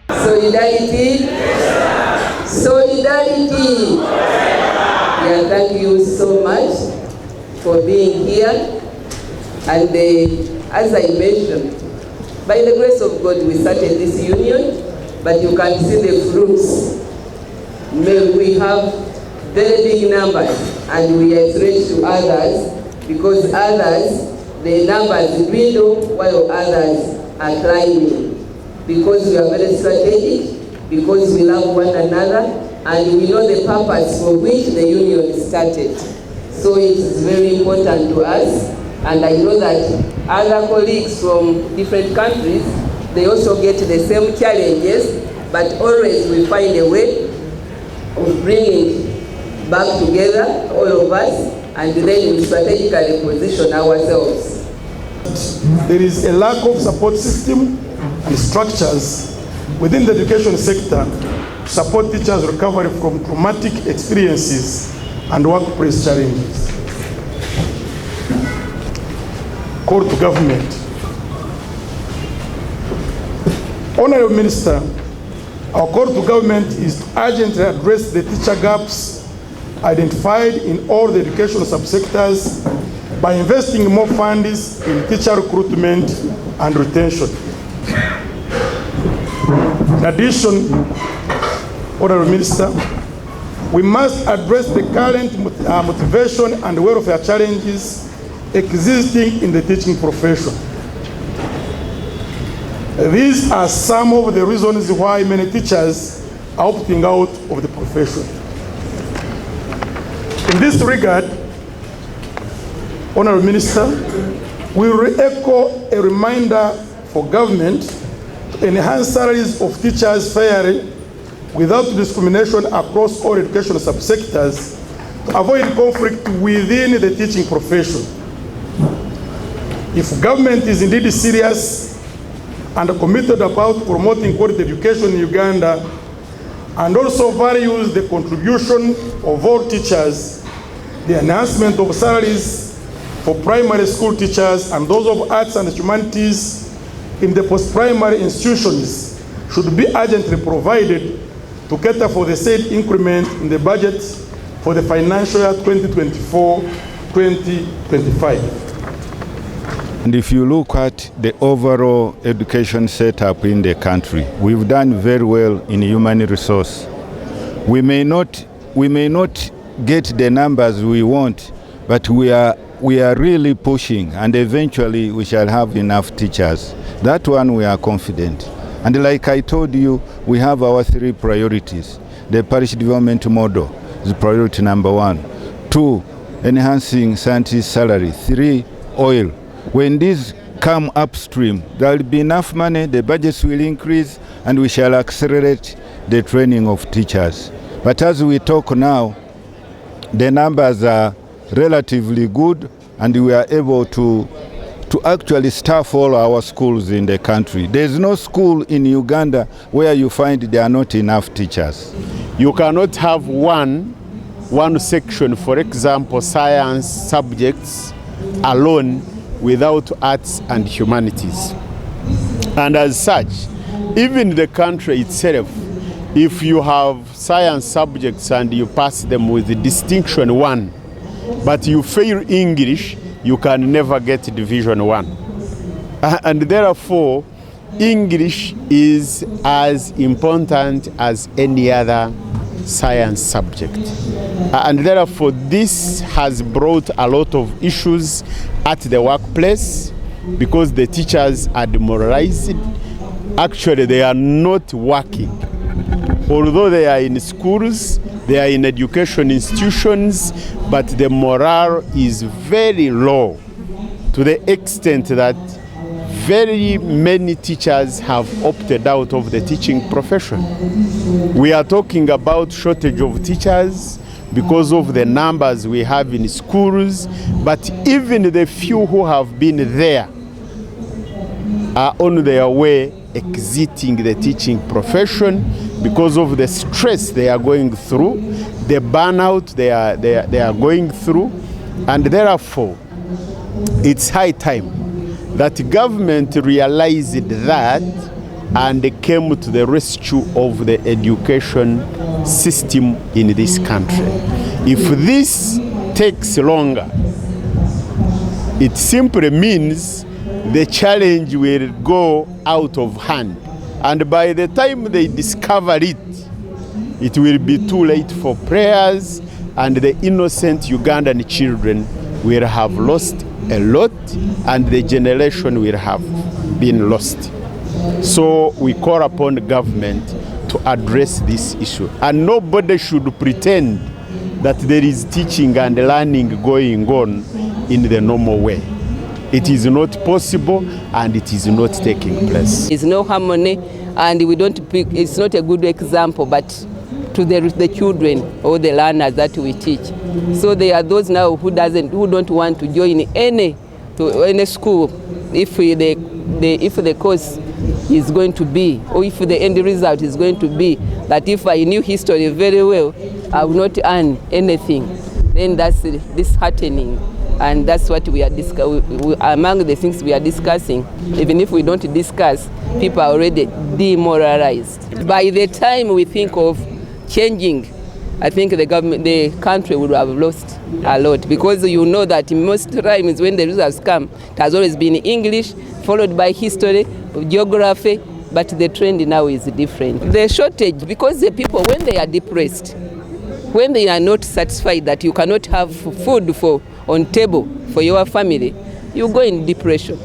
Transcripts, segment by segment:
Solidarity. Solidarity. Yeah, thank you so much for being here. And as I mentioned, by the grace of God, we started this union, but you can see the fruits. We have very big numbers, and we are threat to others, because others, the numbers dwindle while others are climbing. Because we are very strategic, because we love one another, and we know the purpose for which the union started. So it is very important to us, and I know that other colleagues from different countries, they also get the same challenges, but always we find a way of bringing back together all of us, and then we strategically position ourselves. There is a lack of support system and structures within the education sector to support teachers' recovery from traumatic experiences and workplace challenges. Call to government. Honorable Minister, our call to government is to urgently address the teacher gaps identified in all the educational subsectors by investing more funds in teacher recruitment and retention. In addition, Honorable Minister, we must address the current motivation and welfare challenges existing in the teaching profession. These are some of the reasons why many teachers are opting out of the profession. In this regard, Honorable Minister, we will echo a reminder for government to enhance salaries of teachers fairly without discrimination across all educational subsectors to avoid conflict within the teaching profession. If government is indeed serious and committed about promoting quality education in Uganda and also values the contribution of all teachers, the enhancement of salaries for primary school teachers and those of arts and humanities in the post-primary institutions should be urgently provided to cater for the said increment in the budget for the financial year 2024-2025. And if you look at the overall education setup in the country, we've done very well in human resource. We may not get the numbers we want, but we are really pushing, and eventually we shall have enough teachers. That one we are confident. And like I told you, we have our 3 priorities. The parish development model is priority number 1. 2, enhancing scientists' salary. 3, oil. When these come upstream, there will be enough money, the budgets will increase, and we shall accelerate the training of teachers. But as we talk now, the numbers are relatively good, and we are able to actually staff all our schools in the country. There's no school in Uganda where you find there are not enough teachers. You cannot have one section, for example, science subjects alone without arts and humanities. And as such, even the country itself, if you have science subjects and you pass them with the distinction 1, but you fail English, you can never get division 1. And therefore, English is as important as any other science subject. And therefore, this has brought a lot of issues at the workplace because the teachers are demoralized. Actually, they are not working. Although they are in schools, they are in education institutions, but the morale is very low to the extent that very many teachers have opted out of the teaching profession. We are talking about shortage of teachers because of the numbers we have in schools, but even the few who have been there are on their way exiting the teaching profession because of the stress they are going through, the burnout they are going through, and therefore it's high time that the government realized that and came to the rescue of the education system in this country. If this takes longer, it simply means the challenge will go out of hand. And by the time they discover it, it will be too late for prayers, and the innocent Ugandan children will have lost a lot, and the generation will have been lost. So we call upon the government to address this issue. And nobody should pretend that there is teaching and learning going on in the normal way. It is not possible, and it is not taking place. There's no harmony, and we don't pick, it's not a good example, but to the children or the learners that we teach. So there are those now who don't want to join any school if the course is going to be, or if the end result is going to be that if I knew history very well, I would not earn anything. Then that's disheartening. And that's what we are among the things we are discussing. Even if we don't discuss, people are already demoralized. By the time we think of changing, I think the country would have lost a lot, because you know that most times when the results come, it has always been English, followed by history, geography, but the trend now is different. The shortage, because the people, when they are depressed, when they are not satisfied that you cannot have food on table for your family, you go in depression,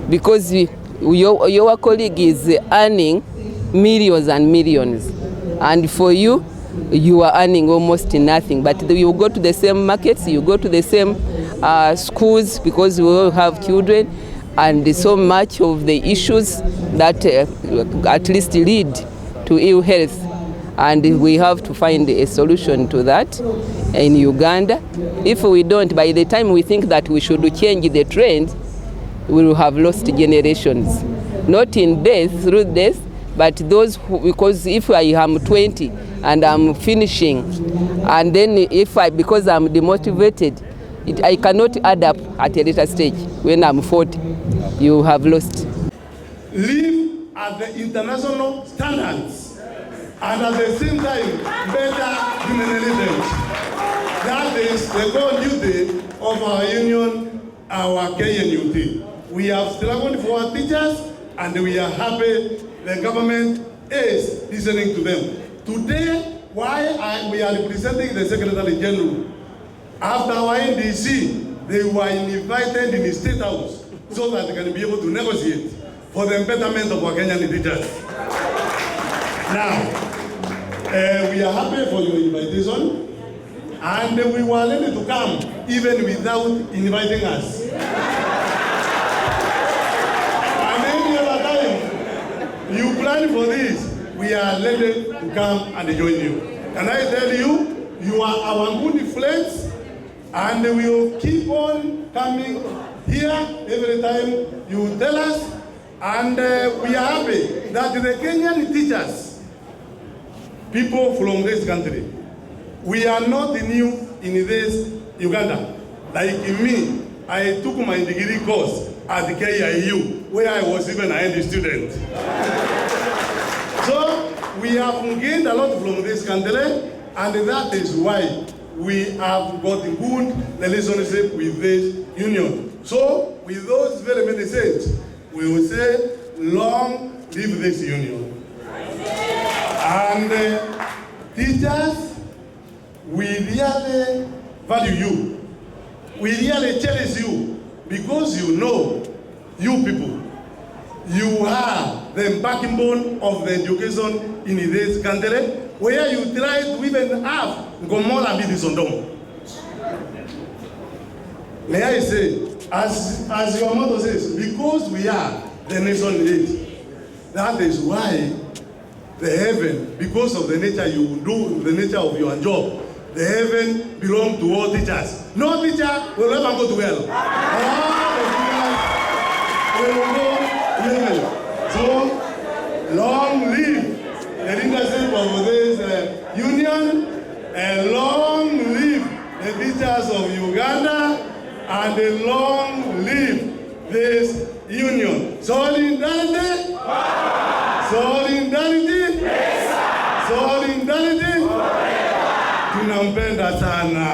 because your colleague is earning millions and millions, and for you, you are earning almost nothing. But you go to the same markets, you go to the same schools, because we all have children, and so much of the issues that at least lead to ill health. And we have to find a solution to that in Uganda. If we don't, by the time we think that we should change the trend, we will have lost generations. Not in death, through death, but those who, because if I am 20 and I'm finishing, and then because I'm demotivated, I cannot add up at a later stage. When I'm 40, you have lost. Live at the international standards, and at the same time, better humanitarian. That is the core duty of our union, our KNUT. We have struggled for our teachers, and we are happy the government is listening to them. Today, why we are representing the Secretary General, after our NDC, they were invited in the State House so that they can be able to negotiate for the betterment of our Kenyan teachers. Now, we are happy for your invitation, and we were ready to come even without inviting us. And any other time you plan for this, we are ready to come and join you. Can I tell you, you are our good friends, and we will keep on coming here every time you tell us, and we are happy that the Kenyan teachers, people from this country, we are not new in this Uganda. Like me, I took my degree course at the KIU, where I was even an ND student. So we have gained a lot from this country, and that is why we have got a good relationship with this union. So with those very many saints, we will say, long live this union. And teachers, we really value you. We really cherish you, because you know, you people, you are the backbone of the education in this country, where you try to even have Gomora be disondom. May I say, as your motto says, because we are the nation lead, that is why the heaven, because of the nature you do, the nature of your job, the heaven belongs to all teachers. No teacher will ever go to hell. All the teachers will go to heaven. So, long live the leadership union, and long live the teachers of Uganda, and long live this union. Solidarity? Solidarity? Solidarity? Tunampenda sana.